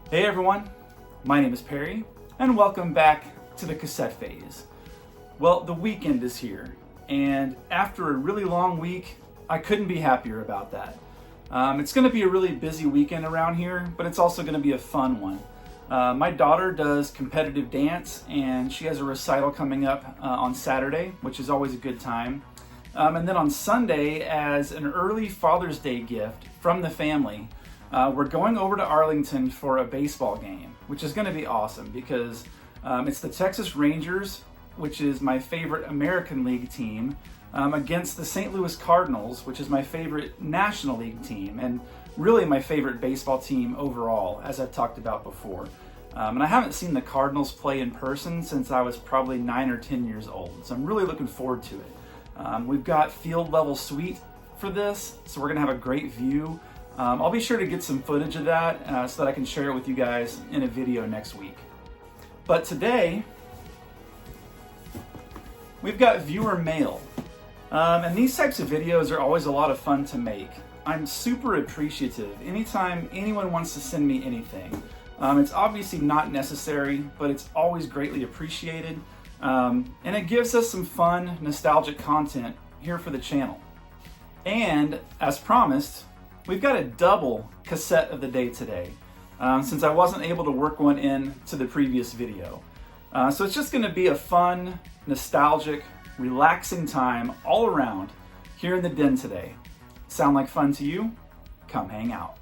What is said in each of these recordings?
Hey everyone, my name is Perry, and welcome back to the Cassette Phase. Well, the weekend is here, and after a really long week, I couldn't be happier about that. It's going to be a really busy weekend around here, but it's also going to be a fun one. My daughter does competitive dance, and she has a recital coming up on Saturday, which is always a good time. And then on Sunday, as an early Father's Day gift from the family, we're going over to Arlington for a baseball game, which is going to be awesome because it's the Texas Rangers, which is my favorite American League team, against the St. Louis Cardinals, which is my favorite National League team, and really my favorite baseball team overall, as I've talked about before. And I haven't seen the Cardinals play in person since I was probably 9 or 10 years old, so I'm really looking forward to it. We've got field level suite for this, so we're going to have a great view. I'll be sure to get some footage of that so that I can share it with you guys in a video next week. But today, we've got viewer mail. And these types of videos are always a lot of fun to make. I'm super appreciative anytime anyone wants to send me anything. It's obviously not necessary, but it's always greatly appreciated. And it gives us some fun, nostalgic content here for the channel. And as promised, we've got a double cassette of the day today, since I wasn't able to work one in to the previous video. So it's just going to be a fun, nostalgic, relaxing time all around here in the den today. Sound like fun to you? Come hang out.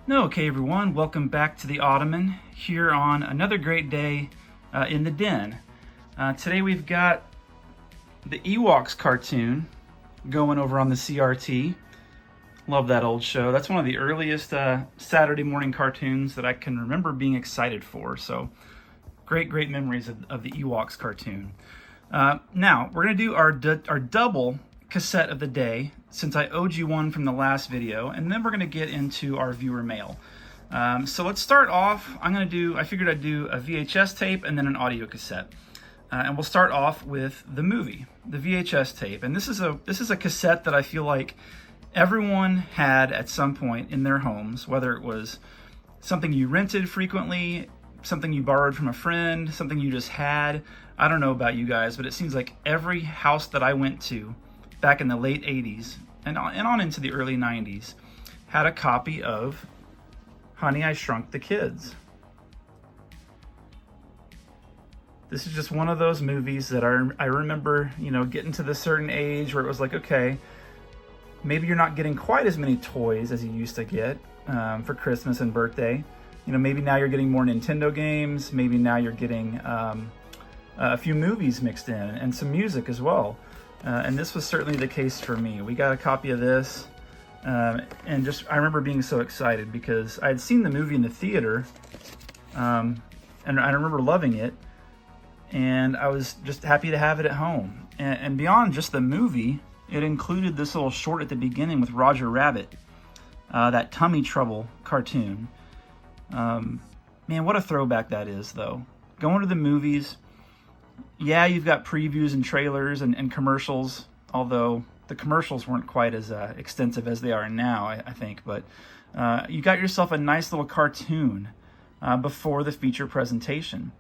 Okay everyone, welcome back to the Ottoman here on another great day in the den. Today we've got the Ewoks cartoon going over on the CRT. Love that old show. That's one of the earliest Saturday morning cartoons that I can remember being excited for. So great memories of the Ewoks cartoon. Now we're going to do our double cassette of the day, since I owed you one from the last video, and then we're going to get into our viewer mail. So let's start off. I figured I'd do a VHS tape and then an audio cassette. And we'll start off with the movie, the VHS tape. And this is a cassette that I feel like everyone had at some point in their homes, whether it was something you rented frequently, something you borrowed from a friend, something you just had. I don't know about you guys, but it seems like every house that I went to back in the late 80s and on into the early 90s had a copy of Honey, I Shrunk the Kids. This is just one of those movies that I remember, getting to this certain age where it was like, okay, maybe you're not getting quite as many toys as you used to get for Christmas and birthday. Maybe now you're getting more Nintendo games. Maybe now you're getting a few movies mixed in and some music as well. And this was certainly the case for me. We got a copy of this, and I remember being so excited because I had seen the movie in the theater, and I remember loving it, and I was just happy to have it at home. And beyond just the movie, it included this little short at the beginning with Roger Rabbit, that tummy trouble cartoon. Man, what a throwback that is, though. Going to the movies, yeah, you've got previews and trailers and commercials, although the commercials weren't quite as extensive as they are now, I think. But you got yourself a nice little cartoon before the feature presentation.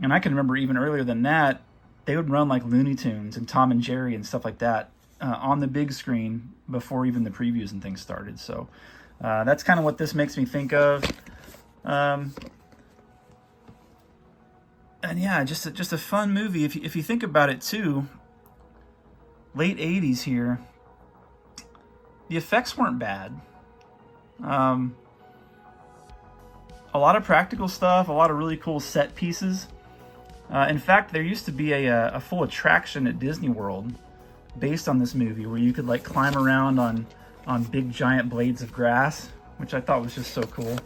And I can remember even earlier than that, they would run like Looney Tunes and Tom and Jerry and stuff like that on the big screen before even the previews and things started. So that's kind of what this makes me think of. And yeah, just a fun movie. If you think about it too, late 80s here, the effects weren't bad. A lot of practical stuff, a lot of really cool set pieces. In fact, there used to be a full attraction at Disney World based on this movie where you could like climb around on big giant blades of grass, which I thought was just so cool.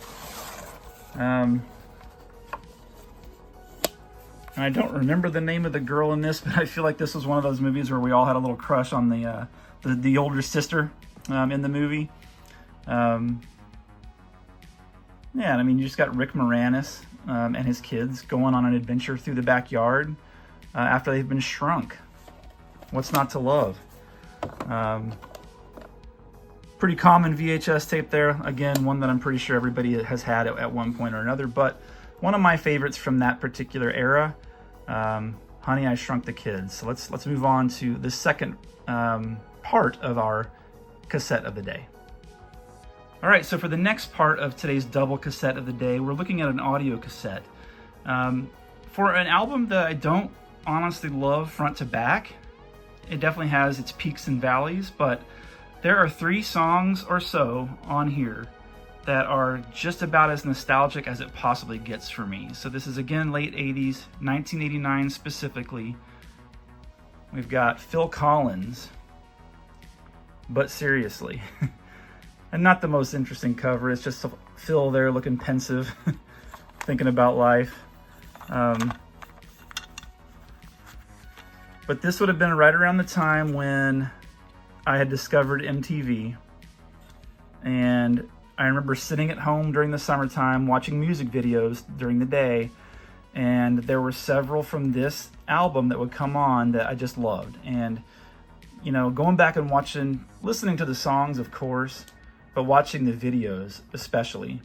And I don't remember the name of the girl in this, but I feel like this was one of those movies where we all had a little crush on the older sister in the movie. Yeah, I mean, you just got Rick Moranis and his kids going on an adventure through the backyard. after they've been shrunk. What's not to love? Pretty common VHS tape there. Again, one that I'm pretty sure everybody has had at one point or another, but one of my favorites from that particular era, Honey, I Shrunk the Kids. So let's move on to the second part of our cassette of the day. All right, so for the next part of today's double cassette of the day, we're looking at an audio cassette. For an album that I don't honestly love front to back, it definitely has its peaks and valleys, but there are 3 songs or so on here that are just about as nostalgic as it possibly gets for me. So this is, again, late 80s, 1989 specifically. We've got Phil Collins, But Seriously. And not the most interesting cover. It's just Phil there looking pensive, thinking about life. But this would have been right around the time when I had discovered MTV. And I remember sitting at home during the summertime watching music videos during the day. And there were several from this album that would come on that I just loved. And, you know, going back and listening to the songs, of course, but watching the videos especially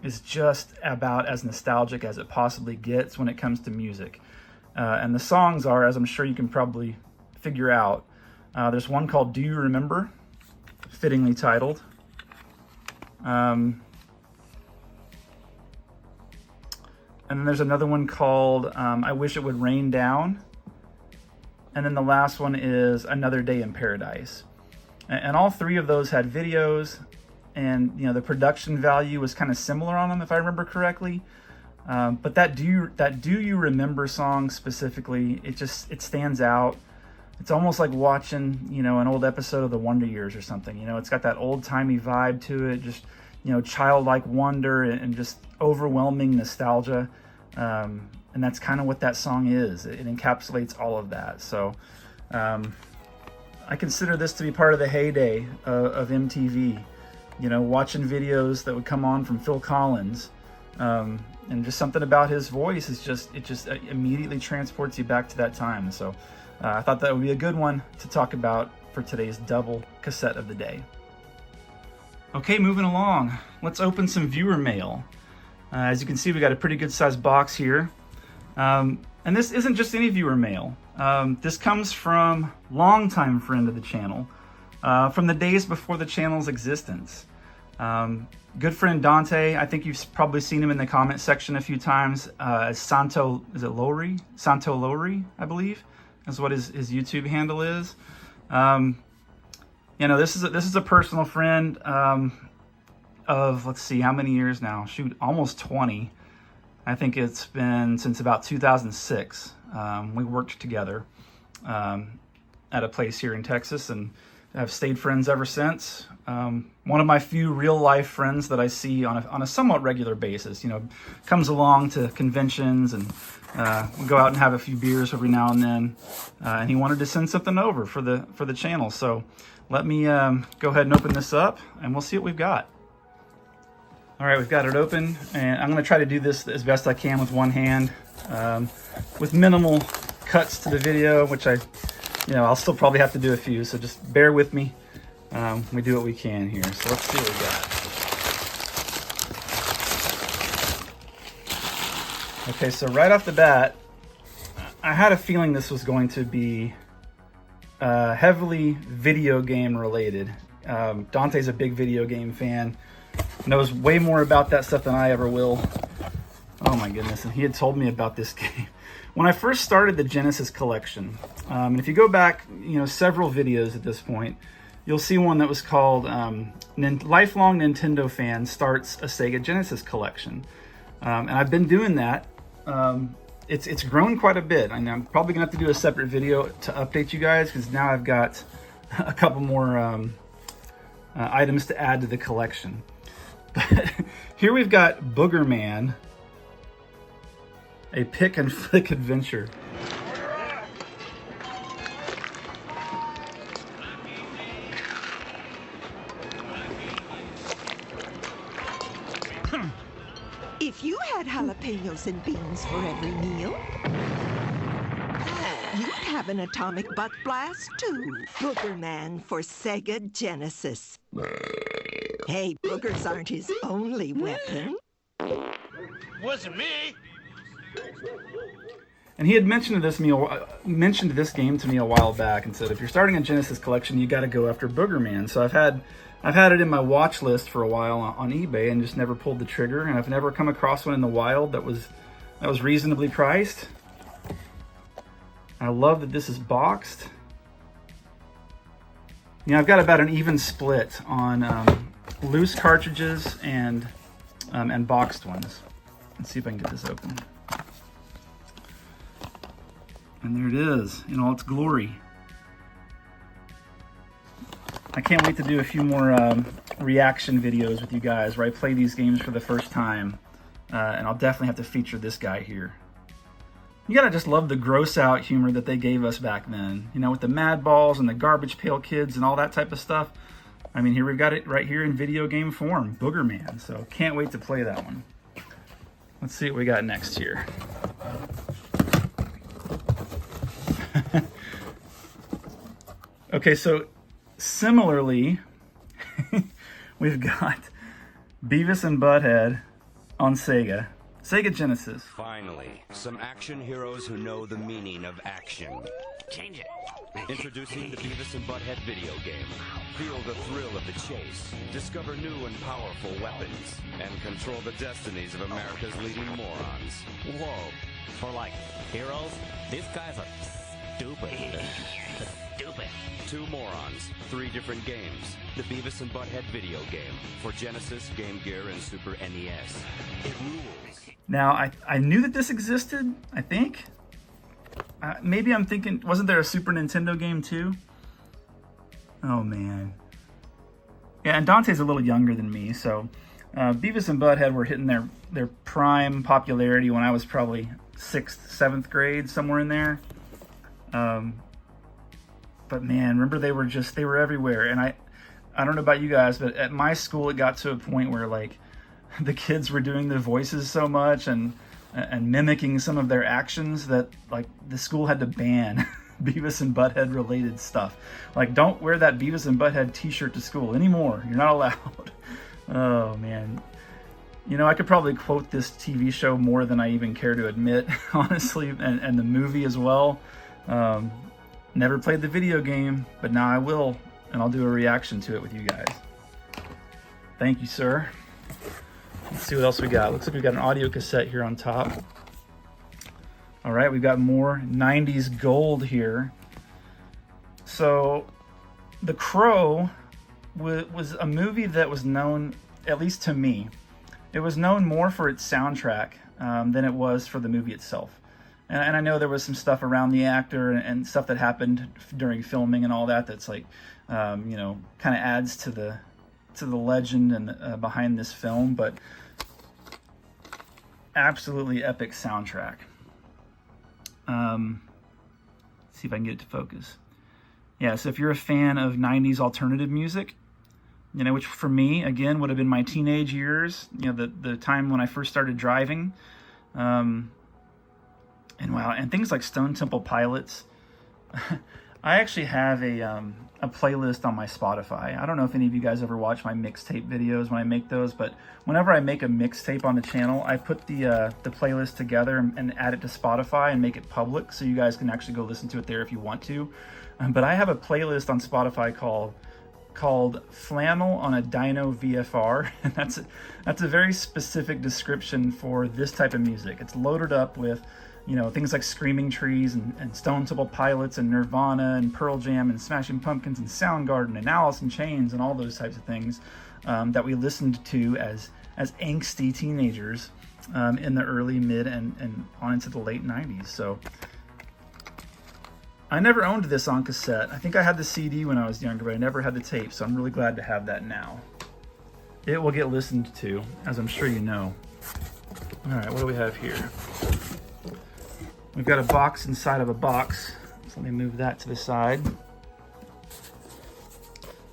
is just about as nostalgic as it possibly gets when it comes to music. And the songs are, as I'm sure you can probably figure out, there's one called Do You Remember? Fittingly titled. And then there's another one called I Wish It Would Rain Down. And then the last one is Another Day in Paradise. And all 3 of those had videos. And, you know, the production value was kind of similar on them, if I remember correctly. But that Do You Remember song specifically, it stands out. It's almost like watching, you know, an old episode of The Wonder Years or something. You know, it's got that old-timey vibe to it, just, you know, childlike wonder and just overwhelming nostalgia. And that's kind of what that song is. It encapsulates all of that. So I consider this to be part of the heyday of MTV. You know, watching videos that would come on from Phil Collins, and just something about his voice is it just immediately transports you back to that time. So I thought that would be a good one to talk about for today's double cassette of the day. Okay, moving along. Let's open some viewer mail. As you can see, we got a pretty good sized box here. And this isn't just any viewer mail. This comes from longtime friend of the channel, from the days before the channel's existence. Good friend Dante, I think you've probably seen him in the comment section a few times, as Santo, is it Lowry? Santo Lowry, I believe, is what his YouTube handle is. You know, this is a personal friend of, let's see, how many years now? Shoot, almost 20. I think it's been since about 2006. We worked together at a place here in Texas, and have stayed friends ever since. One of my few real life friends that I see on a somewhat regular basis. You know, comes along to conventions, and we go out and have a few beers every now and then. And he wanted to send something over for the channel. So let me go ahead and open this up, and we'll see what we've got. All right, we've got it open, and I'm going to try to do this as best I can with one hand, with minimal cuts to the video, which I'll still probably have to do a few, so just bear with me. We do what we can here. So let's see what we got. Okay, so right off the bat, I had a feeling this was going to be heavily video game related. Dante's a big video game fan, knows way more about that stuff than I ever will. Oh my goodness, and he had told me about this game when I first started the Genesis collection. And if you go back, several videos at this point, you'll see one that was called Lifelong Nintendo Fan Starts a Sega Genesis Collection. And I've been doing that. It's grown quite a bit. And I'm probably gonna have to do a separate video to update you guys, because now I've got a couple more items to add to the collection. But here we've got Booger Man, a pick and flick adventure. If you had jalapenos and beans for every meal. have an atomic butt blast, too. Booger Man for Sega Genesis. Hey, boogers aren't his only weapon. Wasn't me. And he had mentioned this game to me a while back and said, if you're starting a Genesis collection, you got to go after Booger Man. So I've had it in my watch list for a while on eBay and just never pulled the trigger. And I've never come across one in the wild that was reasonably priced. I love that this is boxed. You know, I've got about an even split on loose cartridges and boxed ones. Let's see if I can get this open. And there it is in all its glory. I can't wait to do a few more reaction videos with you guys where I play these games for the first time. And I'll definitely have to feature this guy here. You gotta just love the gross out humor that they gave us back then. You know, with the Mad Balls and the Garbage Pail Kids and all that type of stuff. I mean, here we've got it right here in video game form, Booger Man. So can't wait to play that one. Let's see what we got next here. Okay, so similarly, we've got Beavis and Butthead on Sega Genesis. Finally, some action heroes who know the meaning of action. Change it. Introducing the Beavis and Butthead video game. Feel the thrill of the chase, discover new and powerful weapons, and control the destinies of America's leading morons. Whoa, for like heroes, these guys are stupid. Stupid. 2 morons, 3 different games. The Beavis and Butthead video game for Genesis, Game Gear, and Super NES. It rules. Now, I knew that this existed, I think. Maybe I'm thinking, wasn't there a Super Nintendo game too? Oh man. Yeah, and Dante's a little younger than me, so Beavis and Butthead were hitting their prime popularity when I was probably 6th, 7th grade, somewhere in there. But man, remember they were everywhere. And I don't know about you guys, but at my school it got to a point where like the kids were doing the voices so much and mimicking some of their actions that like the school had to ban Beavis and Butthead related stuff. Like, don't wear that Beavis and Butthead t-shirt to school anymore. You're not allowed. Oh man. You know, I could probably quote this TV show more than I even care to admit, honestly, and the movie as well. Never played the video game, but now I will, and I'll do a reaction to it with you guys. Thank you, sir. Let's see what else we got. Looks like we've got an audio cassette here on top. All right, we've got more 90s gold here. So, The Crow was a movie that was known, at least to me, it was known more for its soundtrack than it was for the movie itself. And I know there was some stuff around the actor and stuff that happened during filming and all that that's like, you know, kind of adds to the legend and behind this film, but absolutely epic soundtrack. See if I can get it to focus. Yeah, so if you're a fan of 90s alternative music, you know, which for me, again, would have been my teenage years, you know, the time when I first started driving, and wow, and things like Stone Temple Pilots. I actually have a playlist on my Spotify. I don't know if any of you guys ever watch my mixtape videos when I make those, but whenever I make a mixtape on the channel, I put the playlist together and add it to Spotify and make it public, so you guys can actually go listen to it there if you want to. But I have a playlist on Spotify called Flannel on a Dyno VFR, and that's a very specific description for this type of music. It's loaded up with, you know, things like Screaming Trees and Stone Temple Pilots and Nirvana and Pearl Jam and Smashing Pumpkins and Soundgarden and Alice in Chains and all those types of things that we listened to as angsty teenagers in the early, mid, and on into the late 90s. So I never owned this on cassette. I think I had the CD when I was younger, but I never had the tape, so I'm really glad to have that now. It will get listened to, as I'm sure you know. All right, what do we have here? We've got a box inside of a box, so let me move that to the side.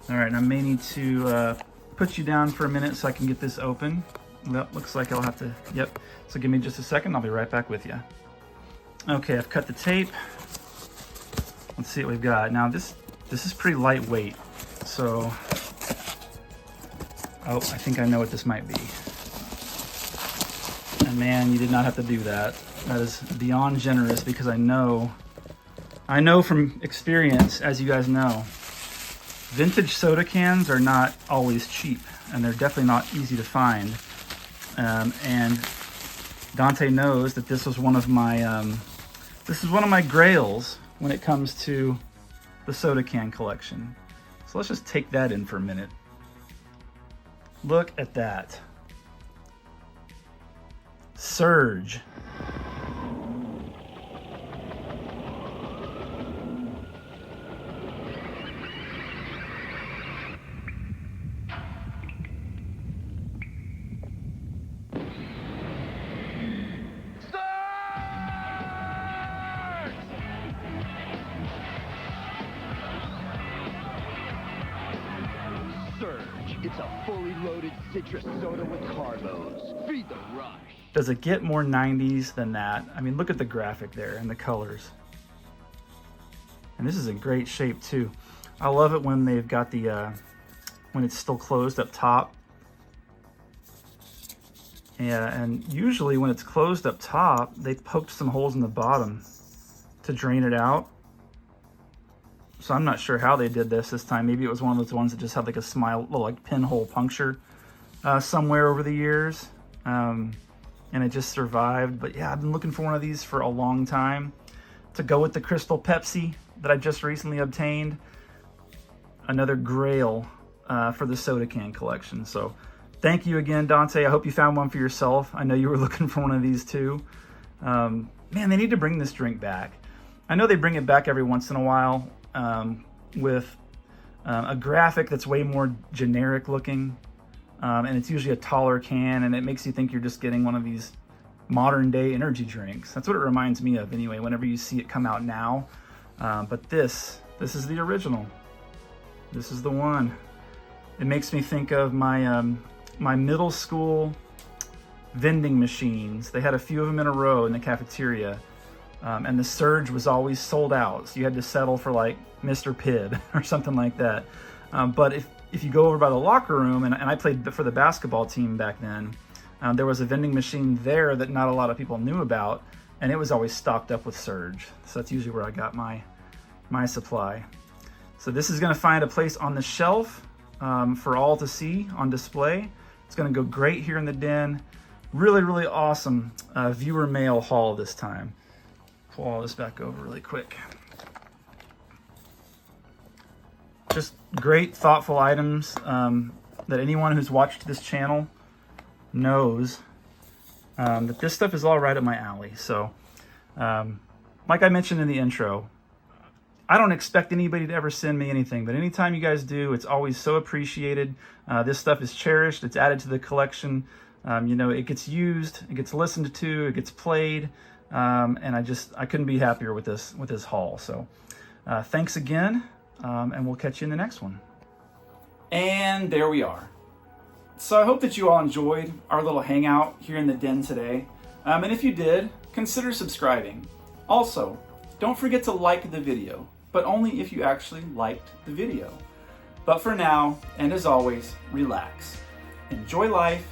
All right, and I may need to put you down for a minute so I can get this open. Well, looks like I'll have to, yep. So give me just a second, I'll be right back with you. Okay, I've cut the tape. Let's see what we've got. Now this is pretty lightweight. So, oh, I think I know what this might be. And man, you did not have to do that. That is beyond generous because I know from experience, as you guys know, vintage soda cans are not always cheap, and they're definitely not easy to find. And Dante knows that this was one of my grails when it comes to the soda can collection. So let's just take that in for a minute. Look at that. Surge. It's a fully loaded citrus soda with carbos. Feed the rush. Does it get more 90s than that? I mean, look at the graphic there and the colors. And this is in great shape too. I love it when they've got the, when it's still closed up top. Yeah, and usually when it's closed up top, they poked some holes in the bottom to drain it out. So I'm not sure how they did this time. Maybe it was one of those ones that just had like a little like pinhole puncture somewhere over the years. And it just survived. But yeah, I've been looking for one of these for a long time to go with the Crystal Pepsi that I just recently obtained. Another grail for the soda can collection. So thank you again, Dante. I hope you found one for yourself. I know you were looking for one of these too. Man, they need to bring this drink back. I know they bring it back every once in a while with a graphic that's way more generic looking. And it's usually a taller can, and it makes you think you're just getting one of these modern day energy drinks. That's what it reminds me of anyway, whenever you see it come out now. But this is the original. This is the one. It makes me think of my my middle school vending machines. They had a few of them in a row in the cafeteria, and the Surge was always sold out. So you had to settle for like Mr. Pibb or something like that. But if you go over by the locker room, and I played for the basketball team back then, there was a vending machine there that not a lot of people knew about, and it was always stocked up with Surge. So that's usually where I got my supply. So this is going to find a place on the shelf for all to see on display. It's going to go great here in the den. Really, really awesome viewer mail haul this time. Pull all this back over really quick. Just great, thoughtful items that anyone who's watched this channel knows that this stuff is all right up my alley. So, like I mentioned in the intro, I don't expect anybody to ever send me anything, but anytime you guys do, it's always so appreciated. This stuff is cherished. It's added to the collection. You know, it gets used, it gets listened to, it gets played, and I couldn't be happier with this haul. So, thanks again. And we'll catch you in the next one. And there we are. So I hope that you all enjoyed our little hangout here in the den today. And if you did, consider subscribing. Also, don't forget to like the video, but only if you actually liked the video. But for now, and as always, relax. Enjoy life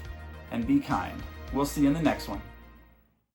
and be kind. We'll see you in the next one.